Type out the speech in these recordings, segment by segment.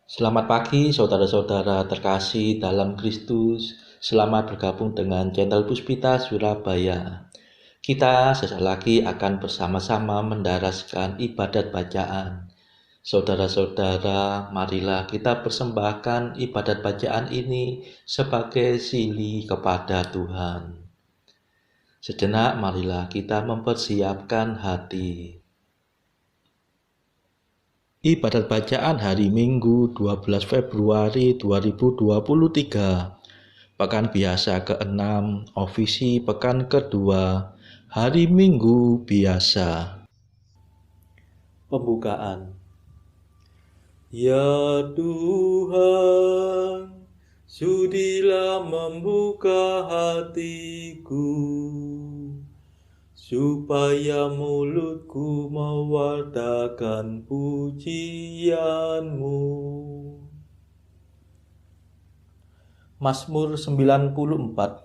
Selamat pagi saudara-saudara terkasih dalam Kristus. Selamat bergabung dengan channel Puspita Surabaya. Kita sesaat lagi akan bersama-sama mendaraskan ibadat bacaan. Saudara-saudara, marilah kita persembahkan ibadat bacaan ini sebagai sili kepada Tuhan. Sejenak marilah kita mempersiapkan hati. Ibadat bacaan hari Minggu 12 Februari 2023, Pekan Biasa ke-6, Ofisi Pekan kedua, Hari Minggu Biasa. Pembukaan. Ya Tuhan, sudilah membuka hatiku, supaya mulutku mewartakan pujian-Mu. Mazmur 94.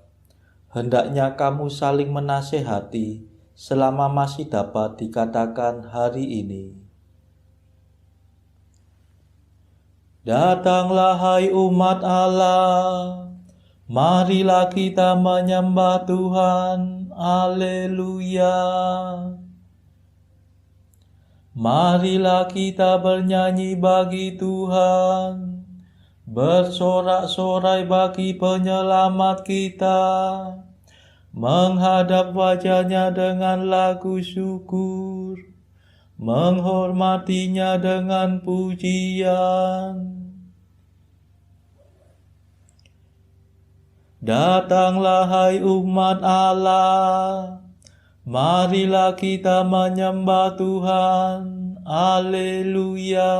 Hendaknya kamu saling menasehati selama masih dapat dikatakan hari ini. Datanglah hai umat Allah, marilah kita menyembah Tuhan. Haleluya. Marilah kita bernyanyi bagi Tuhan, bersorak-sorai bagi penyelamat kita, menghadap wajah-Nya dengan lagu syukur, menghormatinya dengan pujian. Datanglah hai umat Allah, marilah kita menyembah Tuhan. Haleluya.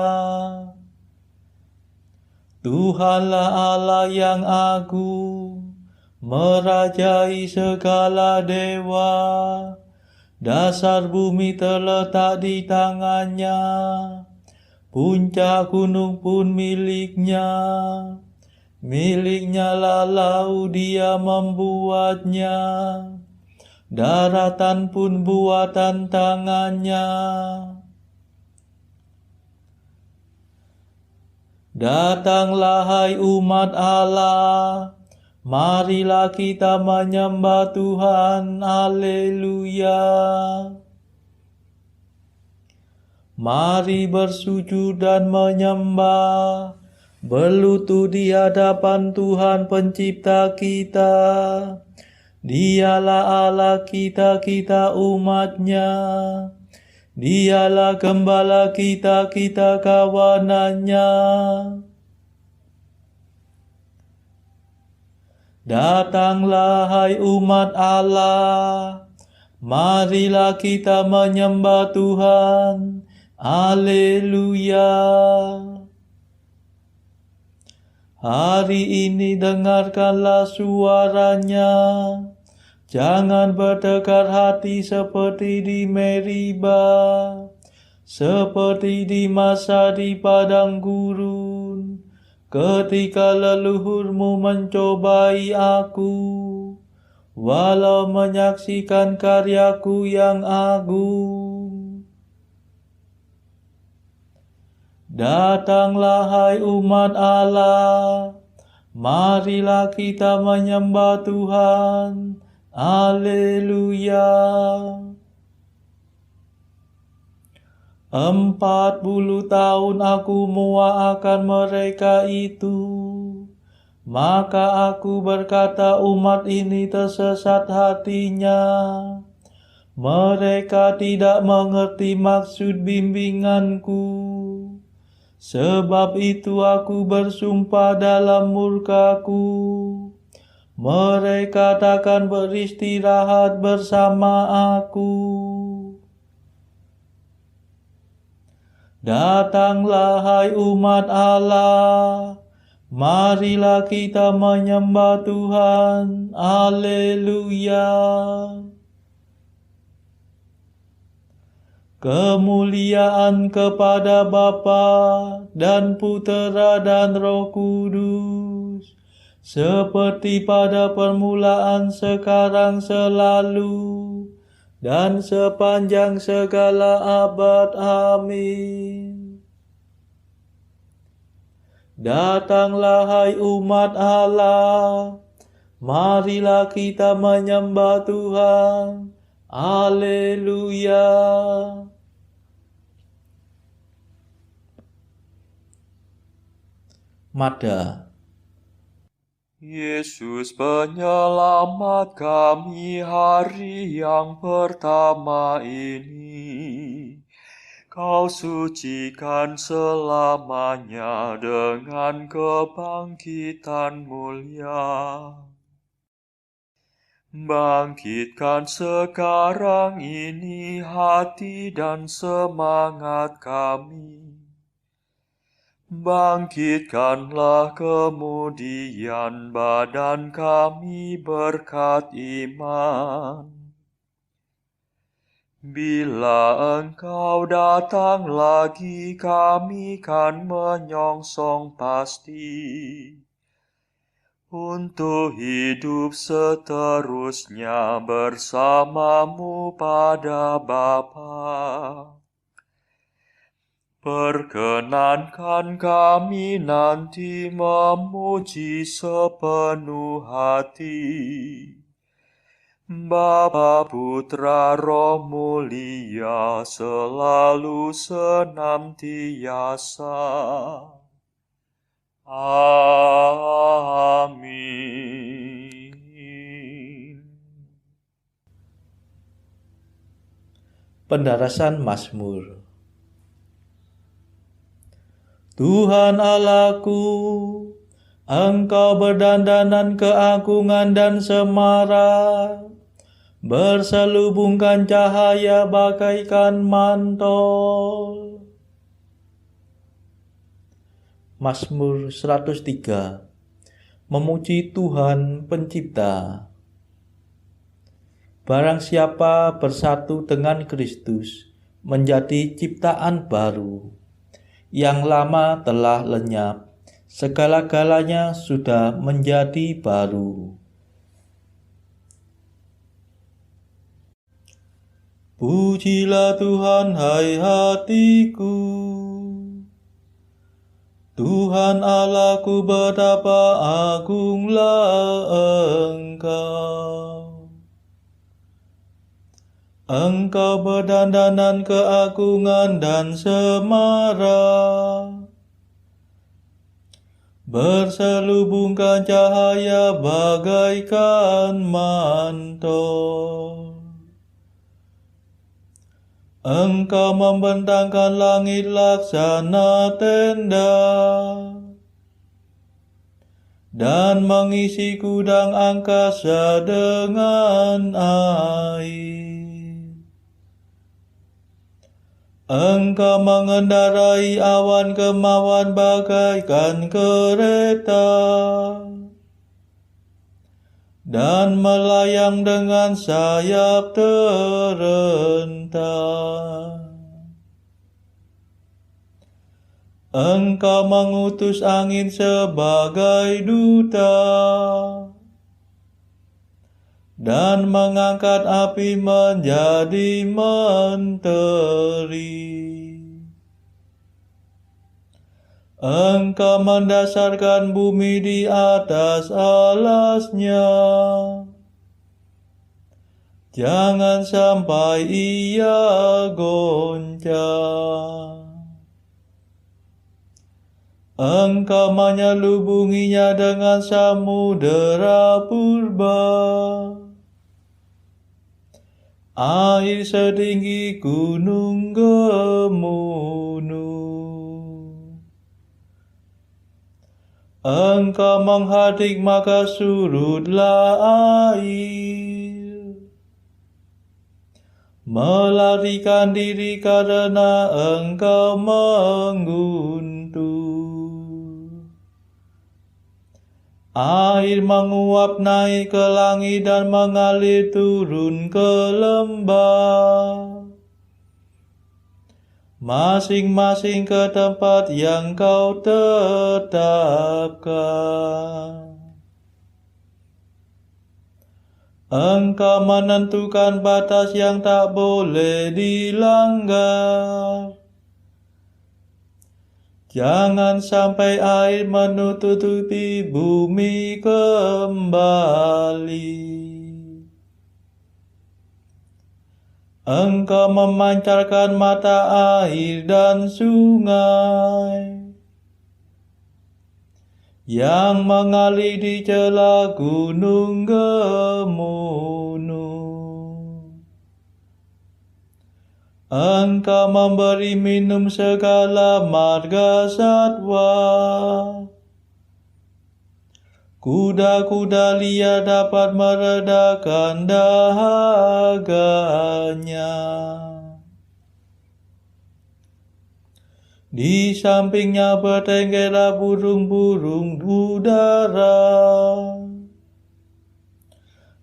Tuhanlah Allah yang agung, merajai segala dewa. Dasar bumi terletak di tangan-Nya, puncak gunung pun milik-Nya. Milik-Nya lah laut, Dia membuatnya, daratan pun buatan tangan-Nya. Datanglah hai umat Allah, marilah kita menyembah Tuhan. Haleluya. Mari bersujud dan menyembah, berlutut di hadapan Tuhan pencipta kita. Dialah Allah kita, kita umat-Nya. Dialah gembala kita, kita kawanan-Nya. Datanglah hai umat Allah, marilah kita menyembah Tuhan. Haleluya. Hari ini dengarkanlah suara-Nya. Jangan bertekar hati seperti di Meriba, seperti di masa di padang gurun, ketika leluhurmu mencobai aku, walau menyaksikan karyaku yang agung. Datanglah hai umat Allah, marilah kita menyembah Tuhan. Haleluya. 40 tahun aku muak mereka itu, maka aku berkata umat ini tersesat hatinya. Mereka tidak mengerti maksud bimbinganku. Sebab itu aku bersumpah dalam murkaku, mereka takkan beristirahat bersama aku. Datanglah hai umat Allah, marilah kita menyembah Tuhan. Haleluya. Kemuliaan kepada Bapa dan Putera dan Roh Kudus, seperti pada permulaan, sekarang, selalu, dan sepanjang segala abad. Amin. Datanglah hai umat Allah, marilah kita menyembah Tuhan. Haleluya. Mada. Yesus penyelamat kami hari yang pertama ini. Kau sucikan selamanya dengan kebangkitan mulia. Bangkitkan sekarang ini hati dan semangat kami. Bangkitkanlah kemudian badan kami berkat iman. Bila Engkau datang lagi, kami kan menyongsong pasti untuk hidup seterusnya bersamamu pada Bapa. Perkenankan kami nanti memuji sepenuh hati Bapa, Putra, Roh Mulia, selalu senantiasa. Amin. Pendarasan Mazmur. Tuhan Allahku, Engkau berdandanan keagungan dan semarak, berselubungkan cahaya bagaikan mantel. Mazmur 103. Memuji Tuhan Pencipta. Barang siapa bersatu dengan Kristus, menjadi ciptaan baru. Yang lama telah lenyap, segala-galanya sudah menjadi baru. Pujilah Tuhan, hai hatiku. Tuhan Allahku, betapa agunglah Engkau. Engkau berdandanan keagungan dan semarak, berselubungkan cahaya bagaikan mantel. Engkau membentangkan langit laksana tenda, dan mengisi gudang angkasa dengan air. Engkau mengendarai awan kemauan bagaikan kereta, dan melayang dengan sayap terentang. Engkau mengutus angin sebagai duta, dan mengangkat api menjadi menteri. Engkau mendasarkan bumi di atas alasnya, jangan sampai ia goncang. Engkau menyelubunginya dengan samudera purba, air setinggi gunung Gemunuh. Engkau menghadik maka surutlah air, melarikan diri karena Engkau mengguntur. Air menguap naik ke langit dan mengalir turun ke lembah, masing-masing ke tempat yang Kau tetapkan. Engkau menentukan batas yang tak boleh dilanggar, Jangan sampai air menutupi bumi kembali. Engkau memancarkan mata air dan sungai yang mengalir di celah gunung gemunung. Engkau memberi minum segala marga satwa. Kuda-kuda liar dapat meredakan dahaganya. Di sampingnya bertenggerlah burung-burung udara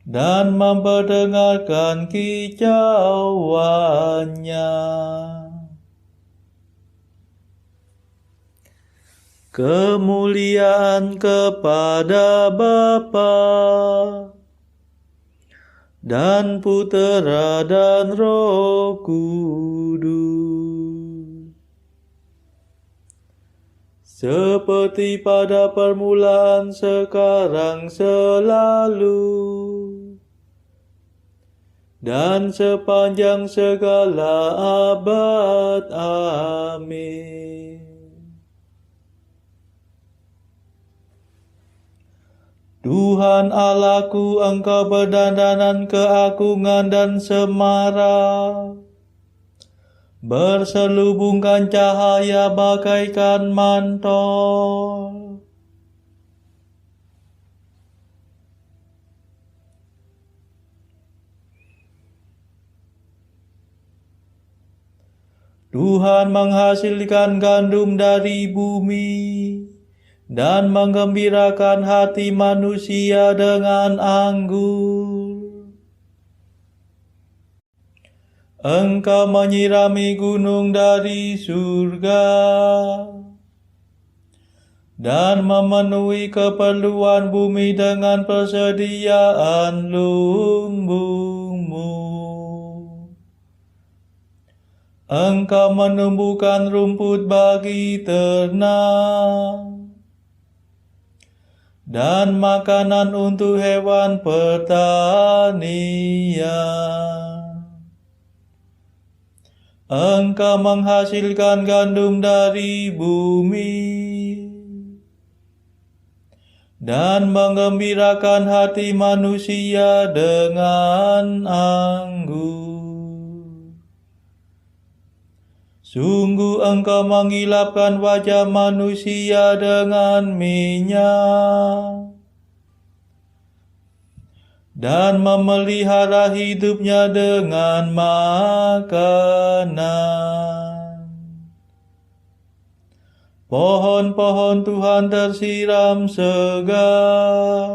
dan memperdengarkan kicauannya. Kemuliaan kepada Bapa dan Putera dan Roh Kudus, seperti pada permulaan, sekarang, selalu, dan sepanjang segala abad. Amin. Tuhan Allahku, Engkau berdandanan keagungan dan semara, berselubungkan cahaya bagaikan mantel. Tuhan menghasilkan gandum dari bumi dan menggembirakan hati manusia dengan anggur. Engkau menyirami gunung dari surga dan memenuhi keperluan bumi dengan persediaan lumbungmu. Engkau menumbuhkan rumput bagi ternak dan makanan untuk hewan pertanian. Engkau menghasilkan gandum dari bumi dan menggembirakan hati manusia dengan anggur. Sungguh Engkau mengilapkan wajah manusia dengan minyak dan memelihara hidupnya dengan makanan. Pohon-pohon Tuhan tersiram segar,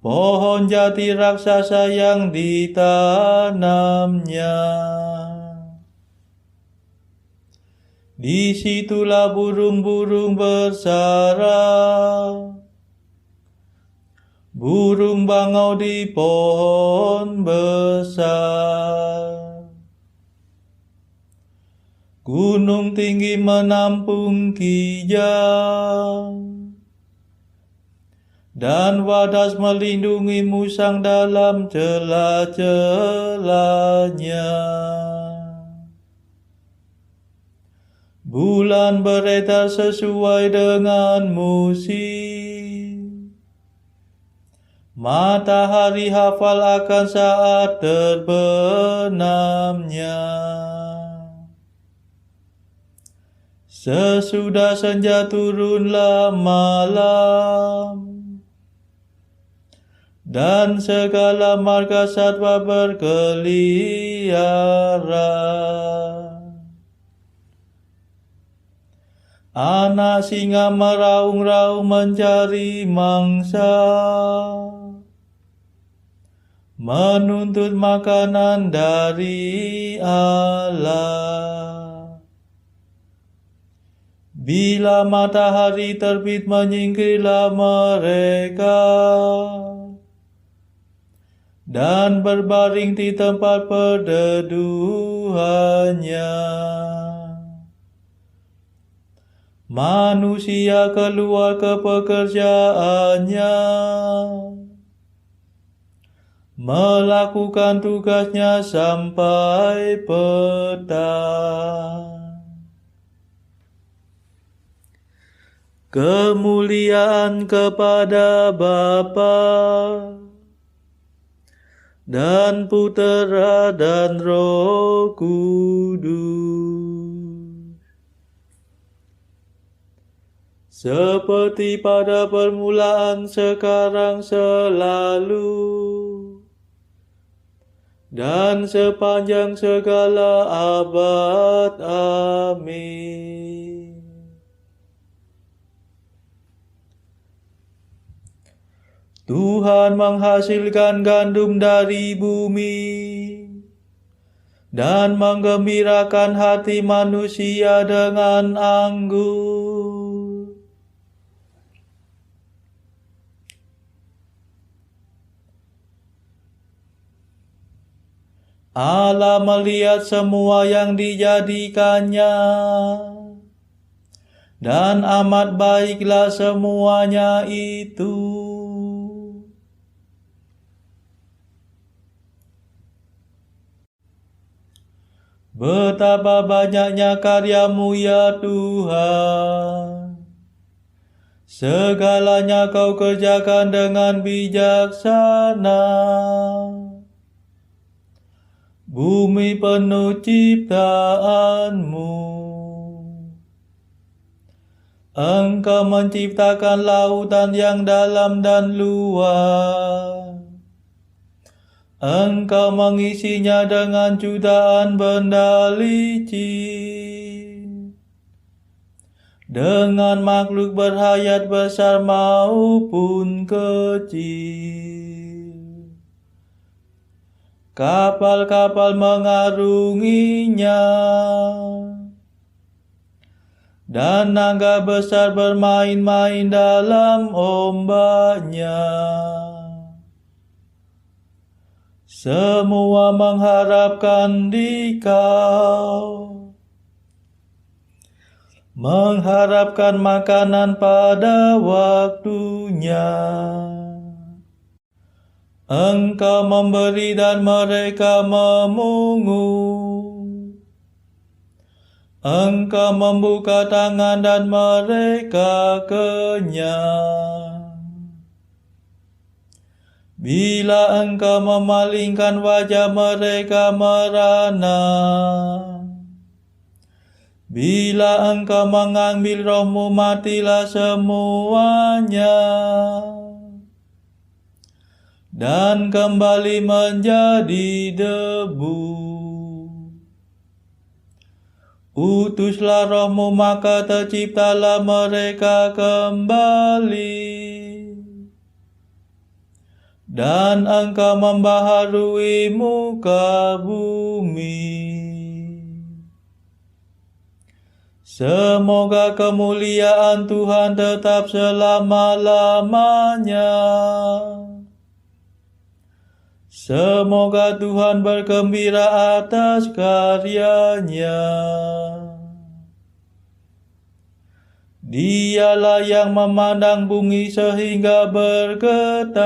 pohon jati raksasa yang ditanamnya. Disitulah burung-burung bersarang, burung bangau di pohon besar. Gunung tinggi menampung kijang, dan wadas melindungi musang dalam celah-celahnya. Bulan beredar sesuai dengan musim, matahari hafal akan saat terbenamnya. Sesudah senja turunlah malam, dan segala marga satwa berkeliaran. Anak singa meraung-raung mencari mangsa, menuntut makanan dari Allah. Bila matahari terbit menyingkirlah mereka, dan berbaring di tempat perteduhannya. Manusia keluar ke pekerjaannya, melakukan tugasnya sampai petang. Kemuliaan kepada Bapa dan Putera dan Roh Kudus, seperti pada permulaan, sekarang, selalu, dan sepanjang segala abad. Amin. Tuhan menghasilkan gandum dari bumi dan menggembirakan hati manusia dengan anggur. Allah melihat semua yang dijadikannya, dan amat baiklah semuanya itu. Betapa banyaknya karya-Mu ya Tuhan. Segalanya Kau kerjakan dengan bijaksana. Bumi penuh ciptaan-Mu. Engkau menciptakan lautan yang dalam dan luas. Engkau mengisinya dengan jutaan benda licin, dengan makhluk berhayat besar maupun kecil. Kapal-kapal mengarunginya, dan naga besar bermain-main dalam ombaknya. Semua mengharapkan di Kau, mengharapkan makanan pada waktunya. Engkau memberi dan mereka memungut. Engkau membuka tangan dan mereka kenyang. Bila Engkau memalingkan wajah, mereka merana. Bila Engkau mengambil roh-Mu, matilah semuanya, dan kembali menjadi debu. Utuslah roh-Mu, maka terciptalah mereka kembali, dan Engkau membaharui muka bumi. Semoga kemuliaan Tuhan tetap selama-lamanya. Semoga Tuhan bergembira atas karyanya. Dialah yang memandang bumi sehingga bergetar,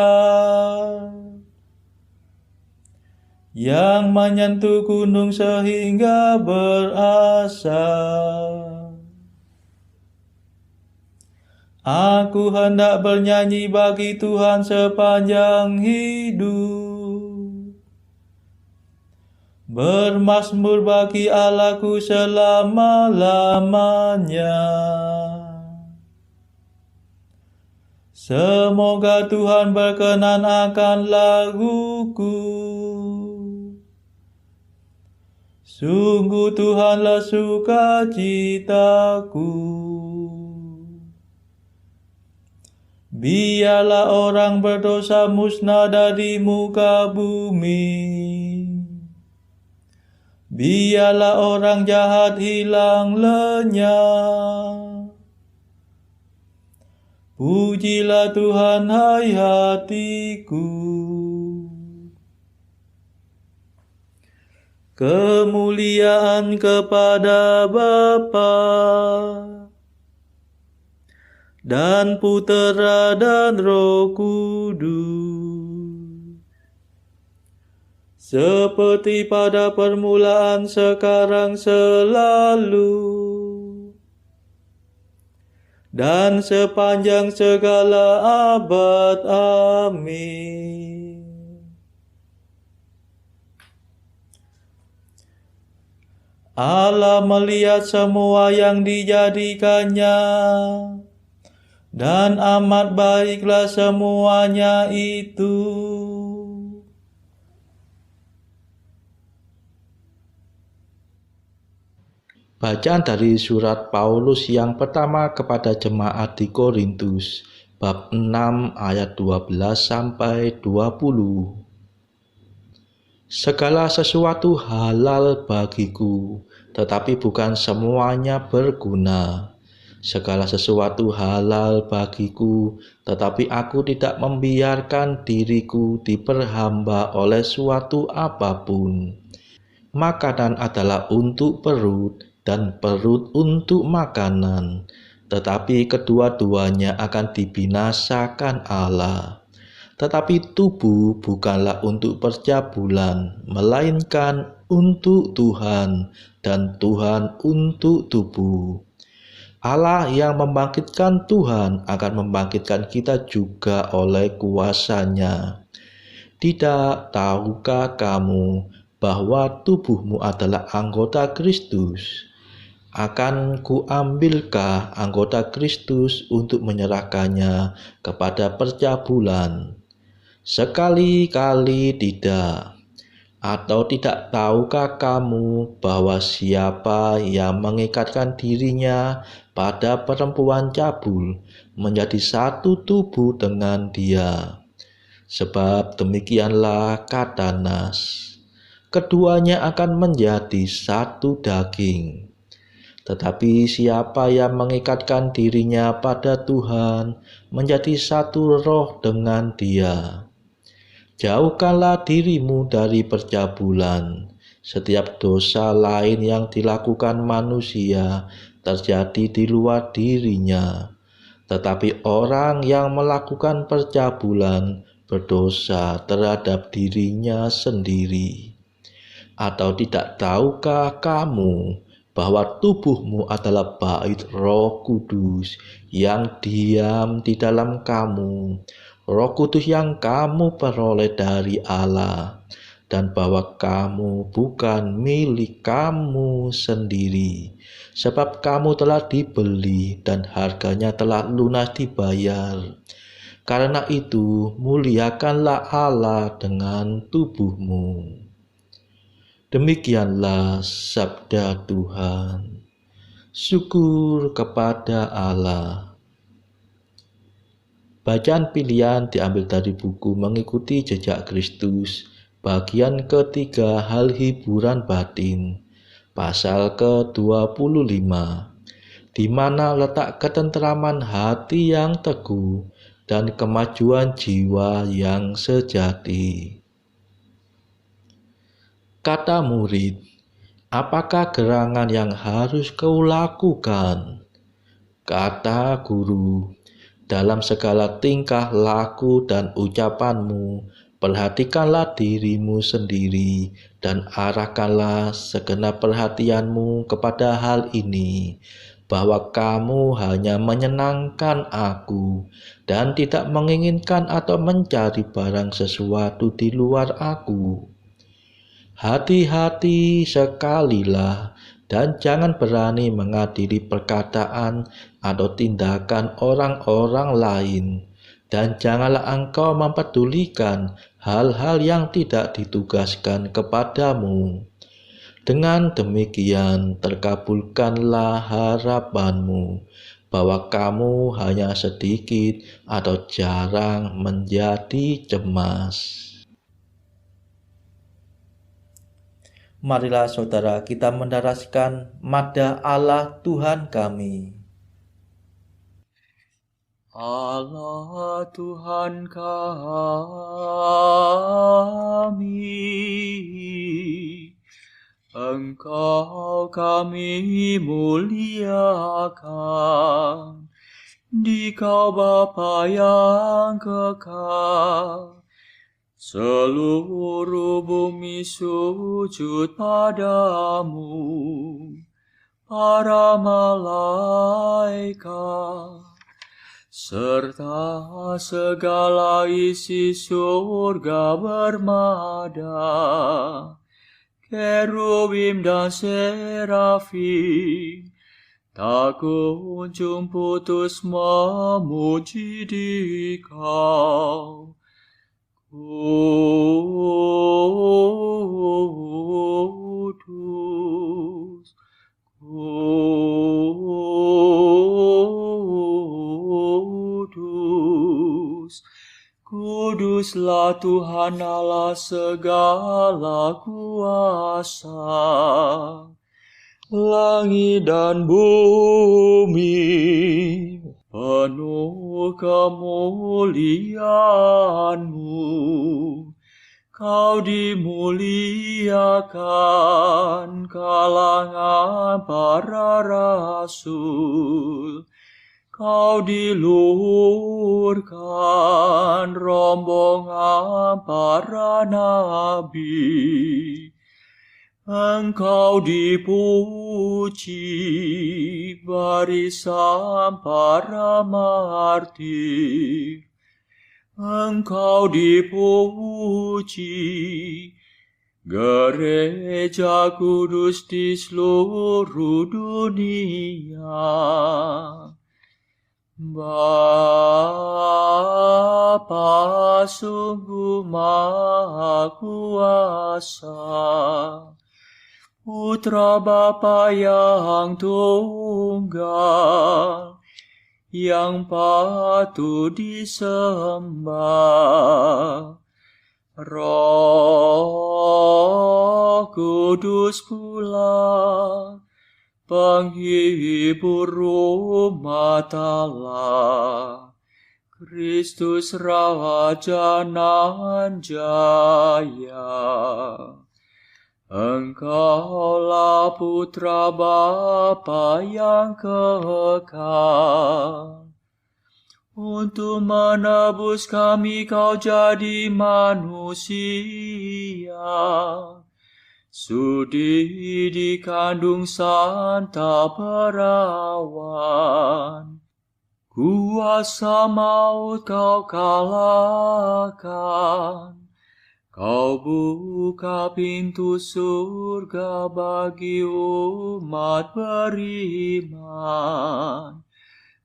yang menyentuh gunung sehingga berasap. Aku hendak bernyanyi bagi Tuhan sepanjang hidup, bermazmur bagi Allahku selama-lamanya. Semoga Tuhan berkenan akan laguku. Sungguh Tuhanlah sukacitaku. Biarlah orang berdosa musnah dari muka bumi. Biarlah orang jahat hilang lenyap. Pujilah Tuhan, hai hatiku. Kemuliaan kepada Bapa dan Putera dan Roh Kudus, seperti pada permulaan, sekarang, selalu, dan sepanjang segala abad. Amin. Allah melihat semua yang dijadikannya, dan amat baiklah semuanya itu. Bacaan dari surat Paulus yang pertama kepada jemaat di Korintus, bab 6 ayat 12 sampai 20. Segala sesuatu halal bagiku, tetapi bukan semuanya berguna. Segala sesuatu halal bagiku, tetapi aku tidak membiarkan diriku diperhamba oleh suatu apapun. Makanan adalah untuk perut, dan perut untuk makanan, tetapi kedua-duanya akan dibinasakan Allah. Tetapi tubuh bukanlah untuk percabulan, melainkan untuk Tuhan, dan Tuhan untuk tubuh. Allah yang membangkitkan Tuhan akan membangkitkan kita juga oleh kuasa-Nya. Tidak tahukah kamu bahwa tubuhmu adalah anggota Kristus? Akan kuambilkah anggota Kristus untuk menyerahkannya kepada percabulan? Sekali-kali tidak. Atau tidak tahukah kamu bahwa siapa yang mengikatkan dirinya pada perempuan cabul menjadi satu tubuh dengan dia? Sebab demikianlah kata Nas, keduanya akan menjadi satu daging. Tetapi siapa yang mengikatkan dirinya pada Tuhan menjadi satu roh dengan Dia. Jauhkanlah dirimu dari percabulan. Setiap dosa lain yang dilakukan manusia terjadi di luar dirinya. Tetapi orang yang melakukan percabulan berdosa terhadap dirinya sendiri. Atau tidak tahukah kamu bahwa tubuhmu adalah bait Roh Kudus yang diam di dalam kamu, Roh Kudus yang kamu peroleh dari Allah, dan bahwa kamu bukan milik kamu sendiri, sebab kamu telah dibeli dan harganya telah lunas dibayar. Karena itu, muliakanlah Allah dengan tubuhmu. Demikianlah sabda Tuhan. Syukur kepada Allah. Bacaan pilihan diambil dari buku Mengikuti Jejak Kristus, bagian ketiga, hal hiburan batin, pasal ke-25, di mana letak ketenteraman hati yang teguh dan kemajuan jiwa yang sejati. Kata murid, apakah gerangan yang harus kau lakukan? Kata guru, dalam segala tingkah laku dan ucapanmu, perhatikanlah dirimu sendiri dan arahkanlah segenap perhatianmu kepada hal ini, bahwa kamu hanya menyenangkan aku dan tidak menginginkan atau mencari barang sesuatu di luar aku. Hati-hati sekalilah dan jangan berani mengadili perkataan atau tindakan orang-orang lain, dan janganlah engkau mempedulikan hal-hal yang tidak ditugaskan kepadamu. Dengan demikian terkabulkanlah harapanmu bahwa kamu hanya sedikit atau jarang menjadi cemas. Marilah saudara kita mendaraskan Madda Allah Tuhan kami. Allah Tuhan kami, Engkau kami muliakan Dikau Bapa yang kekal, seluruh bumi sujud padamu, para malaikat, serta segala isi surga bermada, kerubim dan serafim, tak kunjung putus memuji Dikau. Kudus, kudus, kuduslah Tuhan Allah segala kuasa. Langit dan bumi penuh kemuliaan-Mu. Kau dimuliakan kalangan para rasul. Kau diluhurkan rombongan para nabi. Engkau dipuji barisan para martir. Engkau dipuji gereja kudus di seluruh dunia. Bapa sungguh Maha Kuasa, Putra Bapa yang tunggal, yang patut disembah. Roh Kudus pula, penghibur umat Allah, Kristus Raja nan jaya. Engkaulah Putra Bapa yang kekal. Untuk menebus kami Kau jadi manusia. Sudi dikandung Santa Perawan. Kuasa maut Kau kalahkan. Kau buka pintu surga bagi umat beriman.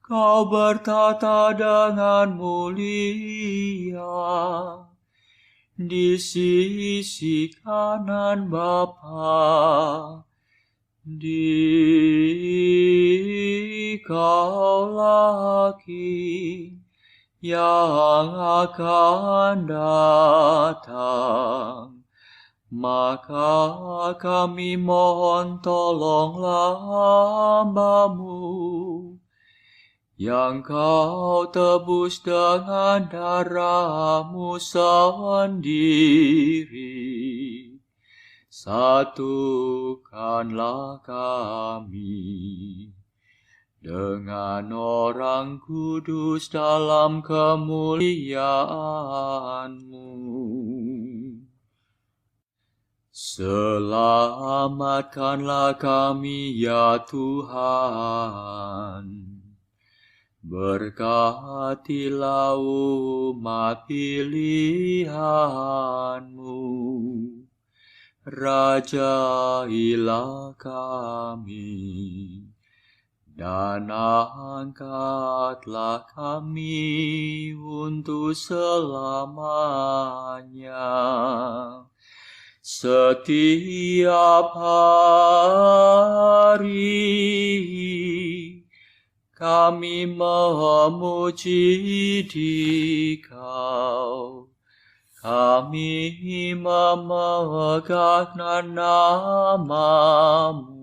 Kau bertata dengan mulia di sisi kanan Bapa. Dikaulah King yang akan datang. Maka kami mohon tolonglah hamba-Mu yang Kau tebus dengan darah-Mu sendiri. Satukanlah kami dengan orang kudus dalam kemuliaan-Mu. Selamatkanlah kami ya Tuhan. Berkatilah umat pilihan-Mu. Rajailah kami. Dan angkatlah kami untuk selamanya. Setiap hari kami memuji Dikau. Kami memegang nama-Mu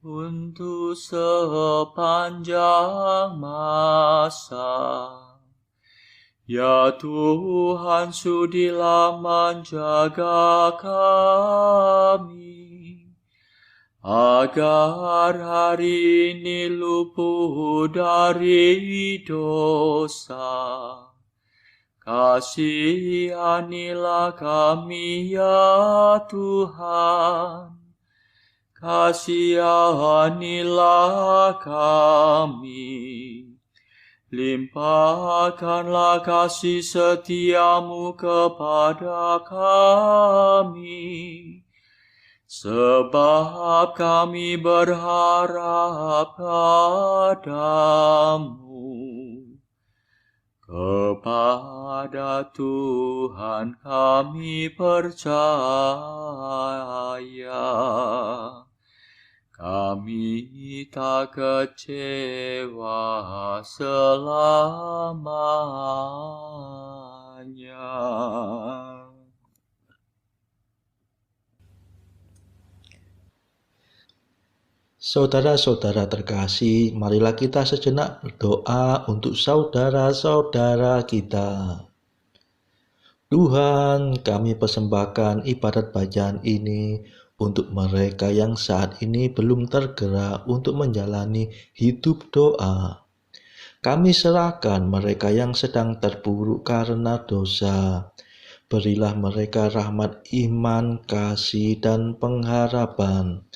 untuk sepanjang masa. Ya Tuhan, sudilah menjaga kami, agar hari ini luput dari dosa. Kasihanilah kami ya Tuhan, kasihanilah kami. Limpahkanlah kasih setiamu kepada kami, sebab kami berharap padamu. Kepada Tuhan kami percaya, kami tak kecewa selamanya. Saudara-saudara terkasih, marilah kita sejenak berdoa untuk saudara-saudara kita. Tuhan, kami persembahkan ibadat bacaan ini untuk mereka yang saat ini belum tergerak untuk menjalani hidup doa. Kami serahkan mereka yang sedang terpuruk karena dosa. Berilah mereka rahmat iman, kasih, dan pengharapan.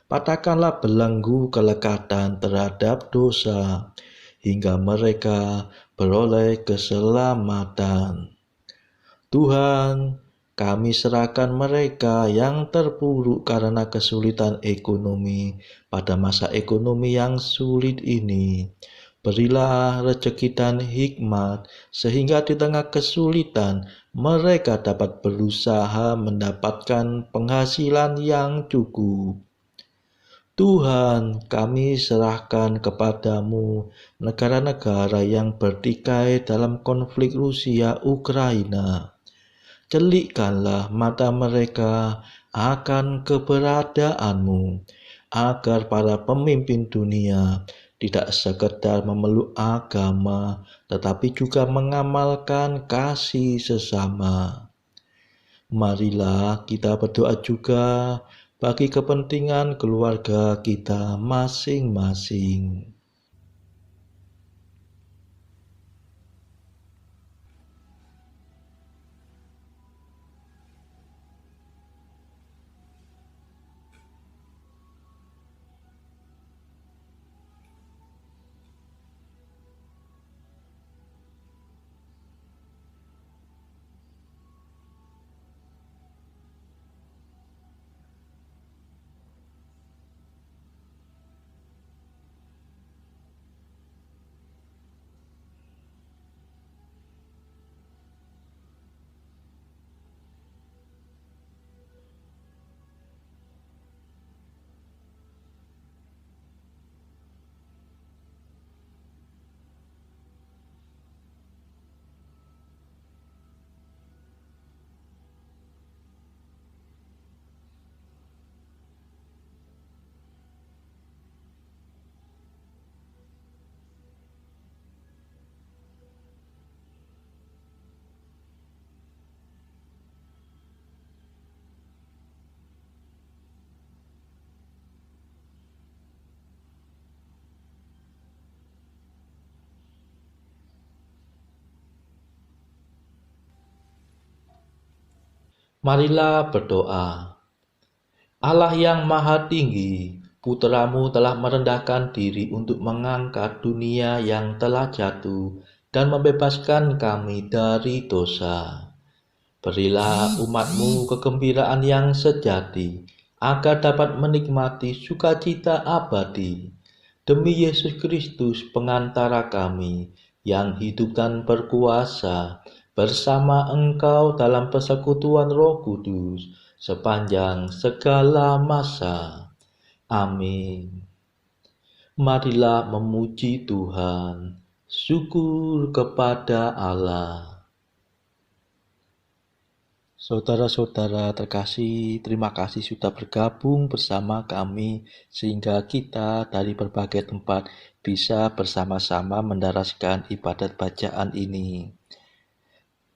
Patahkanlah belenggu kelekatan terhadap dosa, hingga mereka beroleh keselamatan. Tuhan, kami serahkan mereka yang terpuruk karena kesulitan ekonomi pada masa ekonomi yang sulit ini. Berilah rezeki dan hikmat, sehingga di tengah kesulitan mereka dapat berusaha mendapatkan penghasilan yang cukup. Tuhan, kami serahkan kepadamu negara-negara yang bertikai dalam konflik Rusia-Ukraina. Celikkanlah mata mereka akan keberadaanmu, agar para pemimpin dunia tidak sekedar memeluk agama, tetapi juga mengamalkan kasih sesama. Marilah kita berdoa juga bagi kepentingan keluarga kita masing-masing. Marilah berdoa. Allah yang maha tinggi, Putramu telah merendahkan diri untuk mengangkat dunia yang telah jatuh dan membebaskan kami dari dosa. Berilah umat-Mu kegembiraan yang sejati, agar dapat menikmati sukacita abadi. Demi Yesus Kristus pengantara kami, yang hidup dan berkuasa bersama Engkau dalam persekutuan Roh Kudus, sepanjang segala masa. Amin. Marilah memuji Tuhan. Syukur kepada Allah. Saudara-saudara terkasih, terima kasih sudah bergabung bersama kami sehingga kita dari berbagai tempat bisa bersama-sama mendaraskan ibadat bacaan ini.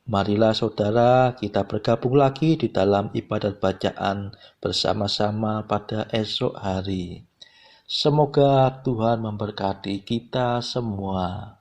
Marilah saudara, kita bergabung lagi di dalam ibadat bacaan bersama-sama pada esok hari. Semoga Tuhan memberkati kita semua.